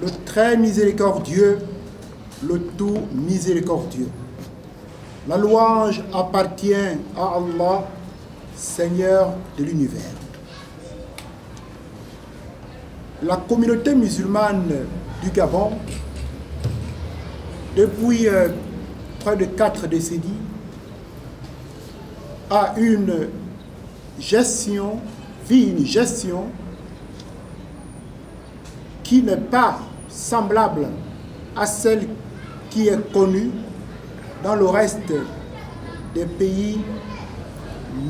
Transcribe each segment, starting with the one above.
le très miséricordieux, le tout miséricordieux. La louange appartient à Allah, Seigneur de l'univers. La communauté musulmane du Gabon, depuis près de 4 décennies, a une gestion qui n'est pas semblable à celle qui est connue dans le reste des pays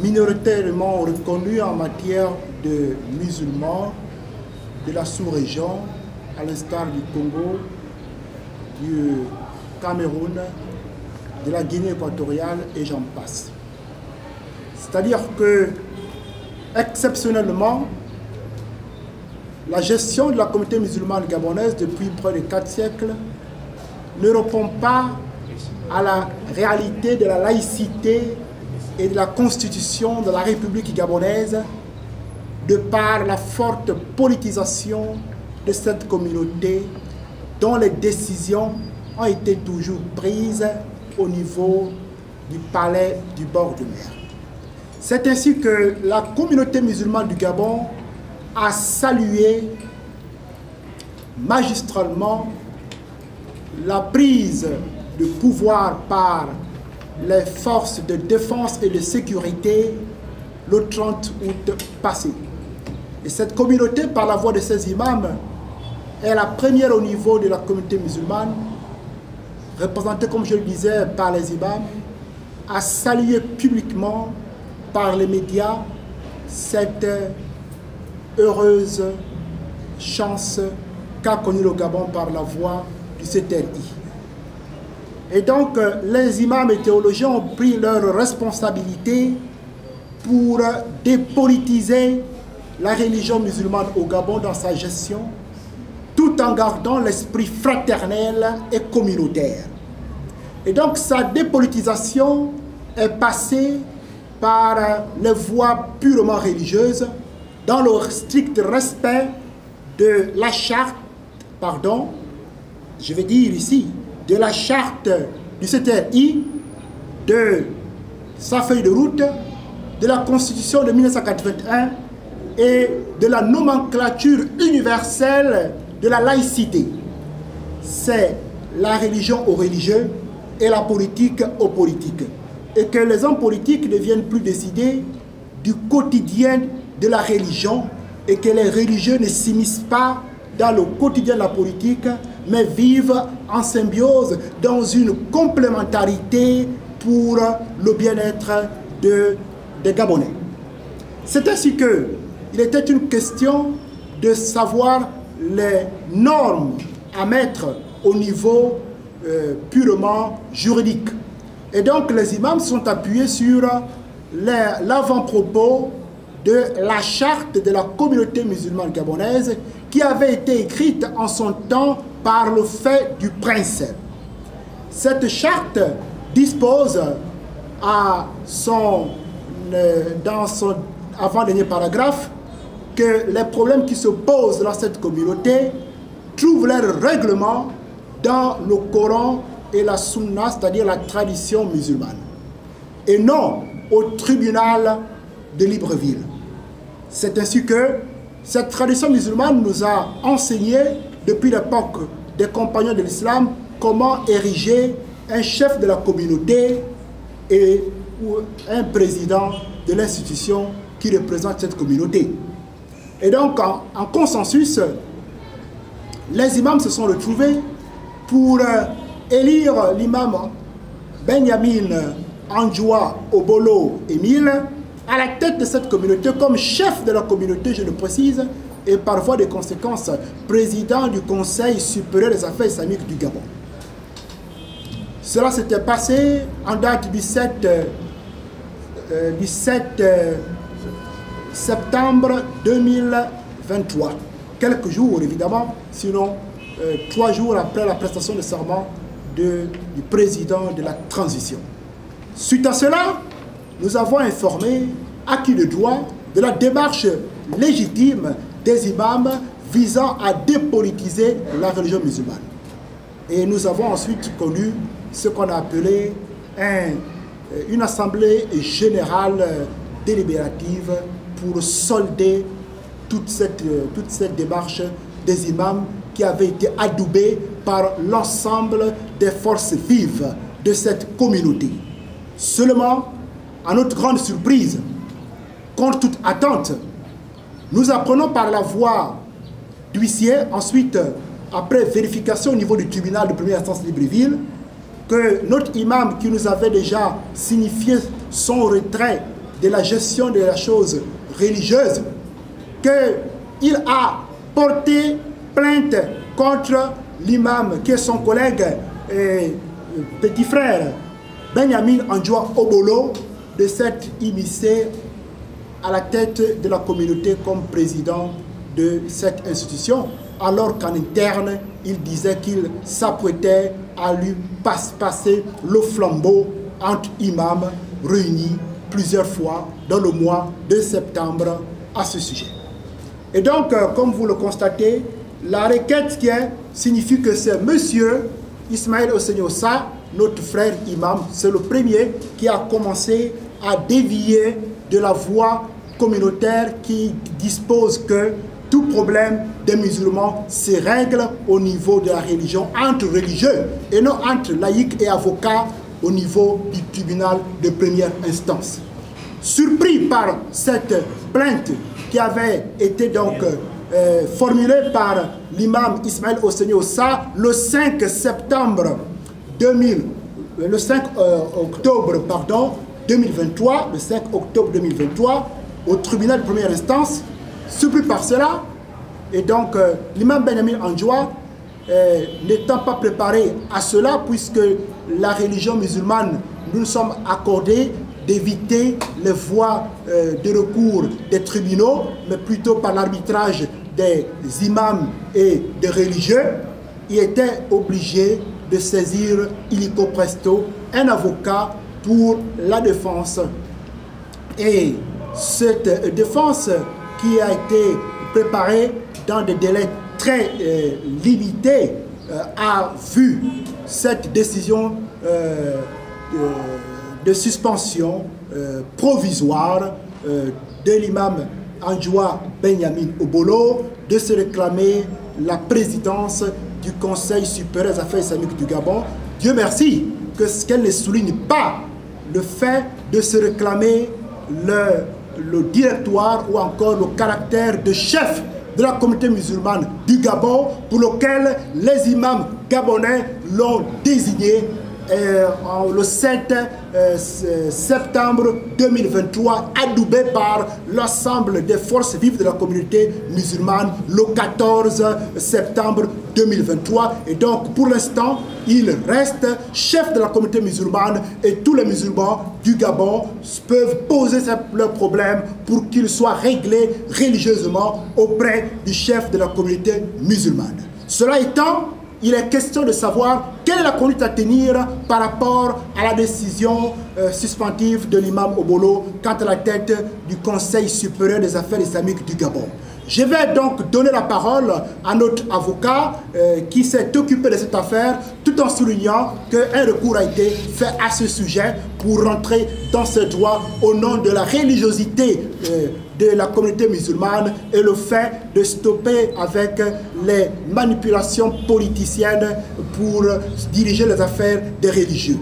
minoritairement reconnus en matière de musulmans de la sous-région, à l'instar du Congo, du Cameroun, de la Guinée équatoriale et j'en passe. C'est-à-dire que, exceptionnellement, la gestion de la communauté musulmane gabonaise depuis près de 4 siècles ne répond pas à la réalité de la laïcité et de la constitution de la République gabonaise de par la forte politisation de cette communauté dont les décisions ont été toujours prises au niveau du palais du bord de mer. C'est ainsi que la communauté musulmane du Gabon a salué magistralement la prise de pouvoir par les forces de défense et de sécurité le 30 août passé. Et cette communauté, par la voix de ses imams, est la première au niveau de la communauté musulmane, représentée, comme je le disais, par les imams, à saluer publiquement par les médias cette heureuse chance qu'a connue le Gabon par la voix du CTRI. Et donc, les imams et théologiens ont pris leur responsabilité pour dépolitiser la religion musulmane au Gabon dans sa gestion, tout en gardant l'esprit fraternel et communautaire. Et donc, sa dépolitisation est passée par les voies purement religieuses, dans le strict respect de la charte, je vais dire ici, de la charte du CTRI, de sa feuille de route, de la Constitution de 1981 et de la nomenclature universelle de la laïcité. C'est la religion aux religieux et la politique aux politiques. Et que les hommes politiques ne viennent plus décider du quotidien de la religion et que les religieux ne s'immiscent pas dans le quotidien de la politique, mais vivent en symbiose dans une complémentarité pour le bien-être des Gabonais. C'est ainsi qu'il était une question de savoir les normes à mettre au niveau purement juridique. Et donc les imams sont appuyés sur l'avant-propos de la charte de la communauté musulmane gabonaise qui avait été écrite en son temps par le fait du prince. Cette charte dispose dans son avant-dernier paragraphe que les problèmes qui se posent dans cette communauté trouvent leur règlement dans le Coran et la Sunna, c'est-à-dire la tradition musulmane, et non au tribunal de Libreville. C'est ainsi que cette tradition musulmane nous a enseigné, depuis l'époque des compagnons de l'islam, comment ériger un chef de la communauté ou un président de l'institution qui représente cette communauté. Et donc, en consensus, les imams se sont retrouvés pour élire l'imam Benjamin Andjoua Obolo Émile à la tête de cette communauté comme chef de la communauté, je le précise, et par voie de conséquence, président du Conseil supérieur des affaires islamiques du Gabon. Cela s'était passé en date du 7 septembre 2023. Quelques jours, évidemment, sinon 3 jours après la prestation de serment du président de la transition. Suite à cela, nous avons informé à qui de droit de la démarche légitime des imams visant à dépolitiser la religion musulmane. Et nous avons ensuite connu ce qu'on a appelé une assemblée générale délibérative pour solder toute cette démarche des imams qui avait été adoubée par l'ensemble des forces vives de cette communauté. Seulement, à notre grande surprise, contre toute attente, nous apprenons par la voie d'huissier, ensuite, après vérification au niveau du tribunal de première instance de Libreville, que notre imam qui nous avait déjà signifié son retrait de la gestion de la chose religieuse, qu'il a porté plainte contre l'imam qui est son collègue et petit frère Benjamin Andjoua Obolo de s'être immiscé à la tête de la communauté comme président de cette institution, alors qu'en interne, il disait qu'il s'apprêtait à lui passer le flambeau entre imams réunis plusieurs fois dans le mois de septembre à ce sujet. Et donc, comme vous le constatez, la requête signifie que c'est monsieur Ismaël Oseniosa, notre frère imam, c'est le premier qui a commencé à dévier de la voie communautaire qui dispose que tout problème des musulmans se règle au niveau de la religion, entre religieux, et non entre laïcs et avocats au niveau du tribunal de première instance. Surpris par cette plainte qui avait été donc formulée par l'imam Ismaël Oseniosa le 5 octobre 2023, le 5 octobre 2023, au tribunal de première instance, surpris par cela, et donc l'imam Benjamin Andjoua, n'étant pas préparé à cela, puisque la religion musulmane, nous nous sommes accordés d'éviter les voies de recours des tribunaux, mais plutôt par l'arbitrage des imams et des religieux, il était obligé de saisir illico presto un avocat pour la défense. Et cette défense qui a été préparée dans des délais très limités a vu cette décision de suspension provisoire de l'imam Andjoua Benjamin Obolo de se réclamer la présidence du Conseil supérieur des affaires islamiques du Gabon. Dieu merci qu'elle ne souligne pas le fait de se réclamer le directoire ou encore le caractère de chef de la communauté musulmane du Gabon, pour lequel les imams gabonais l'ont désigné le 7 septembre 2023, adoubé par l'ensemble des forces vives de la communauté musulmane le 14 septembre 2023. Et donc, pour l'instant, il reste chef de la communauté musulmane et tous les musulmans du Gabon peuvent poser leurs problèmes pour qu'ils soient réglés religieusement auprès du chef de la communauté musulmane. Cela étant, il est question de savoir quelle est la conduite à tenir par rapport à la décision suspensive de l'imam Obolo quant à la tête du Conseil supérieur des affaires islamiques du Gabon. Je vais donc donner la parole à notre avocat qui s'est occupé de cette affaire, tout en soulignant qu'un recours a été fait à ce sujet pour rentrer dans ses droits au nom de la religiosité de la communauté musulmane et le fait de stopper avec les manipulations politiciennes pour diriger les affaires des religieux.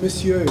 Monsieur